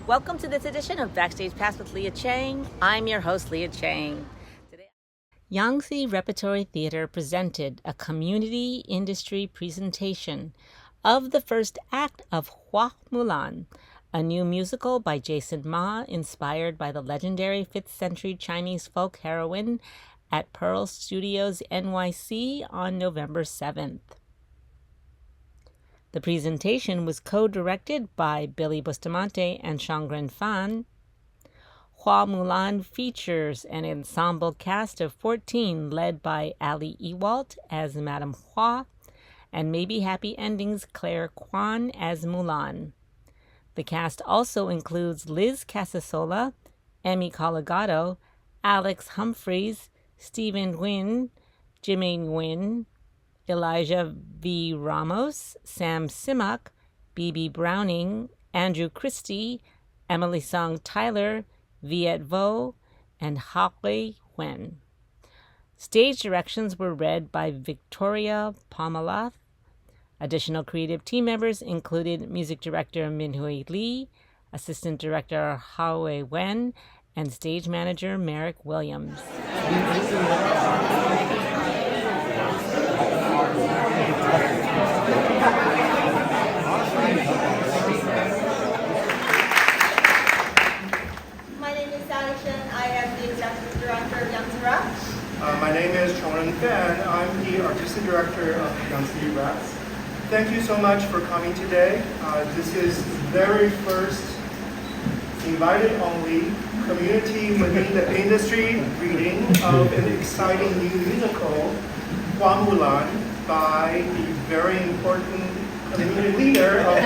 Welcome to this edition of Backstage Pass with Leah Chang. I'm your host, Leah Chang. Today, Yangtze Repertory Theatre presented a community industry presentation of the first act of Hua Mulan, a new musical by Jason Ma inspired by the legendary 5th century Chinese folk heroine at Pearl Studios NYC on November 7th. The presentation was co-directed by Billy Bustamante and Chongren Fan. Hua Mulan features an ensemble cast of 14 led by Ali Ewoldt as Madame Hua and Maybe Happy Endings Claire Kwon as Mulan. The cast also includes Liz Casasola, Emy Coligado, Alex Humphreys, Stephen Nguyen, Jimmy Nguyen, Elijah V. Ramos, Sam Simahk, Bebe Browning, Andrew Cristi, Emily Song Tyler, Viet Vo, and Haoyi Wen. Stage directions were read by Victoria Pommalath. Additional creative team members included music director Minhui Lee, assistant director Haoyi Wen, and stage manager Merrick Williams. My name is Ali Ewoldt. I am the executive director of Yangtze Rep. My name is Chongren. I'm the artistic director of Yangtze Rep. Thank you so much for coming today. This is the very first invited-only community within the industry reading of an exciting new musical, Hua Mulan, by the very important community leader of the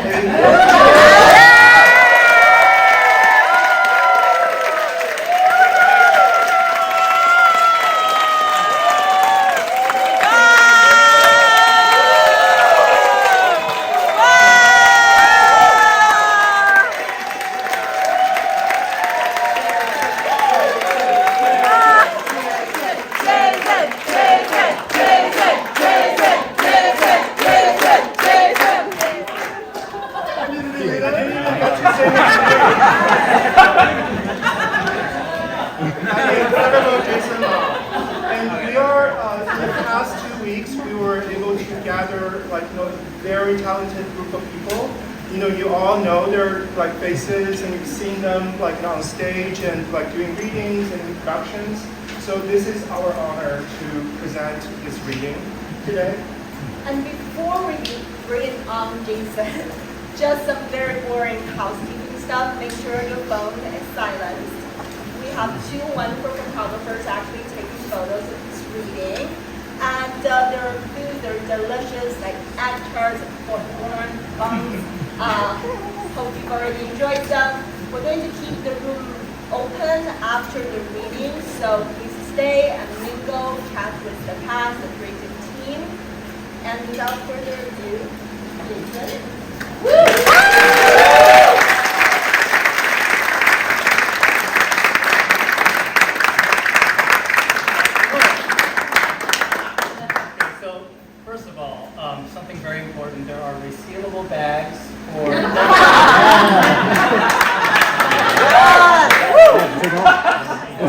very talented group of people. You all know their faces, and you've seen them on stage and doing readings and introductions. So this is our honor to present this reading today. And before we bring it on, Jason, just some very boring housekeeping stuff. Make sure your phone is silenced. We have two wonderful photographers actually taking photos of this reading. And there are food, they're delicious, like egg tarts, popcorn, buns. Hope you've already enjoyed them. We're going to keep the room open after the reading, so please stay and mingle, chat with the cast, the creative team. And without further ado, Jason. Something very important, there are resealable bags for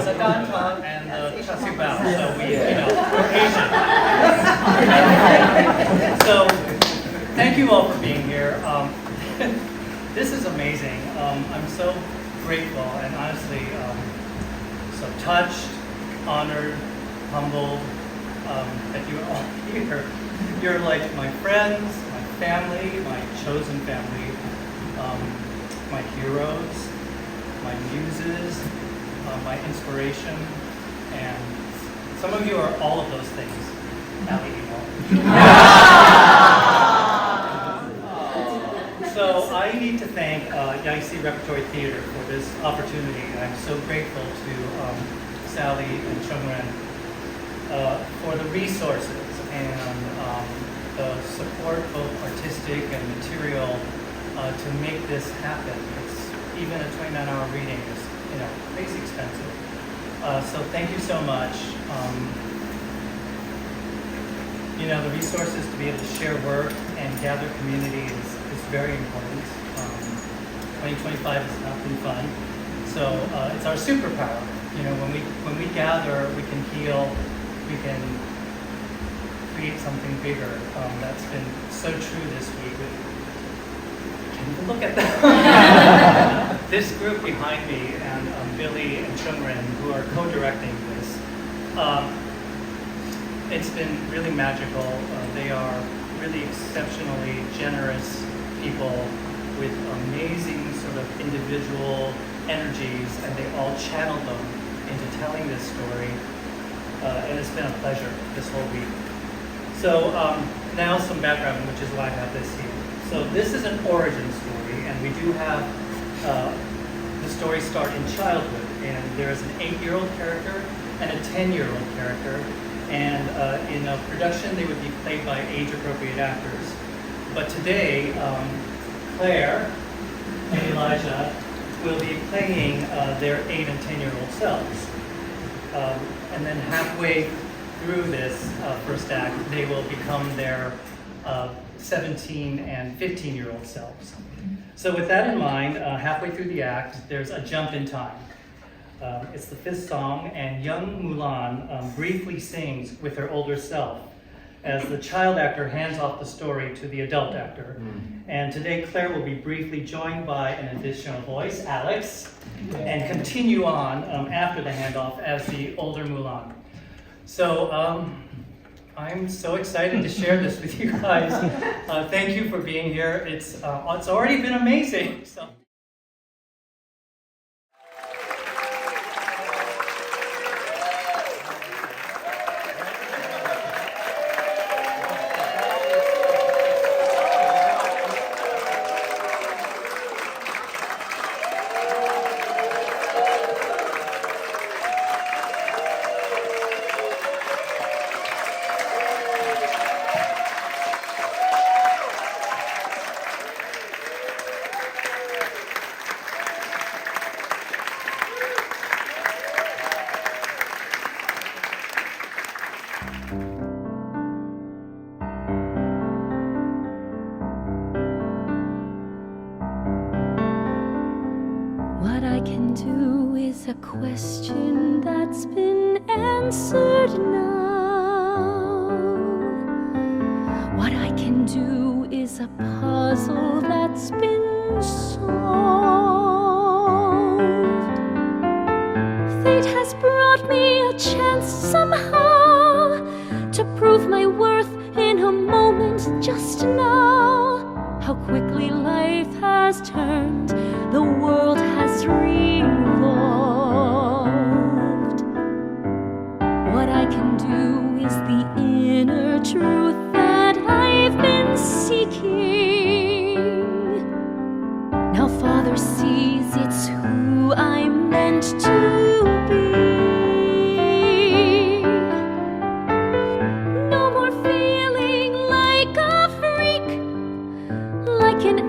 the danton and the chassu bao, so we're Asian. So thank you all for being here. This is amazing. I'm so grateful and honestly so touched, honored, humbled that you're all here. You're like my friends, my family, my chosen family, my heroes, my muses, my inspiration, and some of you are all of those things. Ali Ewoldt. So I need to thank Yangtze Repertory Theatre for this opportunity. I'm so grateful to Sally and Chongren for the resources and the support, both artistic and material, to make this happen. It's even a 29-hour reading is, crazy expensive. So thank you so much. The resources to be able to share work and gather community is very important. 2025 has not been fun. So it's our superpower. You know, when we gather, we can heal, we can create something bigger. That's been so true this week. Can you look at that? This group behind me and Billy and Chongren, who are co-directing this, it's been really magical. They are really exceptionally generous people with amazing sort of individual energies, and they all channel them into telling this story. And it's been a pleasure this whole week. So now some background, which is why I have this here. So this is an origin story, and we do have the story start in childhood, and there is an 8-year-old character and a 10-year-old character, and in a production they would be played by age-appropriate actors. But today, Claire and Elijah will be playing their 8 and 10-year-old selves. And then halfway through this first act, they will become their 17 and 15-year-old selves. So with that in mind, halfway through the act, there's a jump in time. It's the 5th song, and young Mulan briefly sings with her older self as the child actor hands off the story to the adult actor. And today Claire will be briefly joined by an additional voice, Alex, and continue on after the handoff as the older Mulan. So I'm so excited to share this with you guys. Thank you for being here. It's already been amazing. So. What I can do is a question that's been answered now. What I can do is a puzzle that's been solved. Fate has brought me a chance somehow to prove my worth in a moment just now. How quickly life has turned, the world has revolved. What I can do is the inner truth that I've been seeking. Now Father sees it's who I'm meant to be. No more feeling like a freak, like an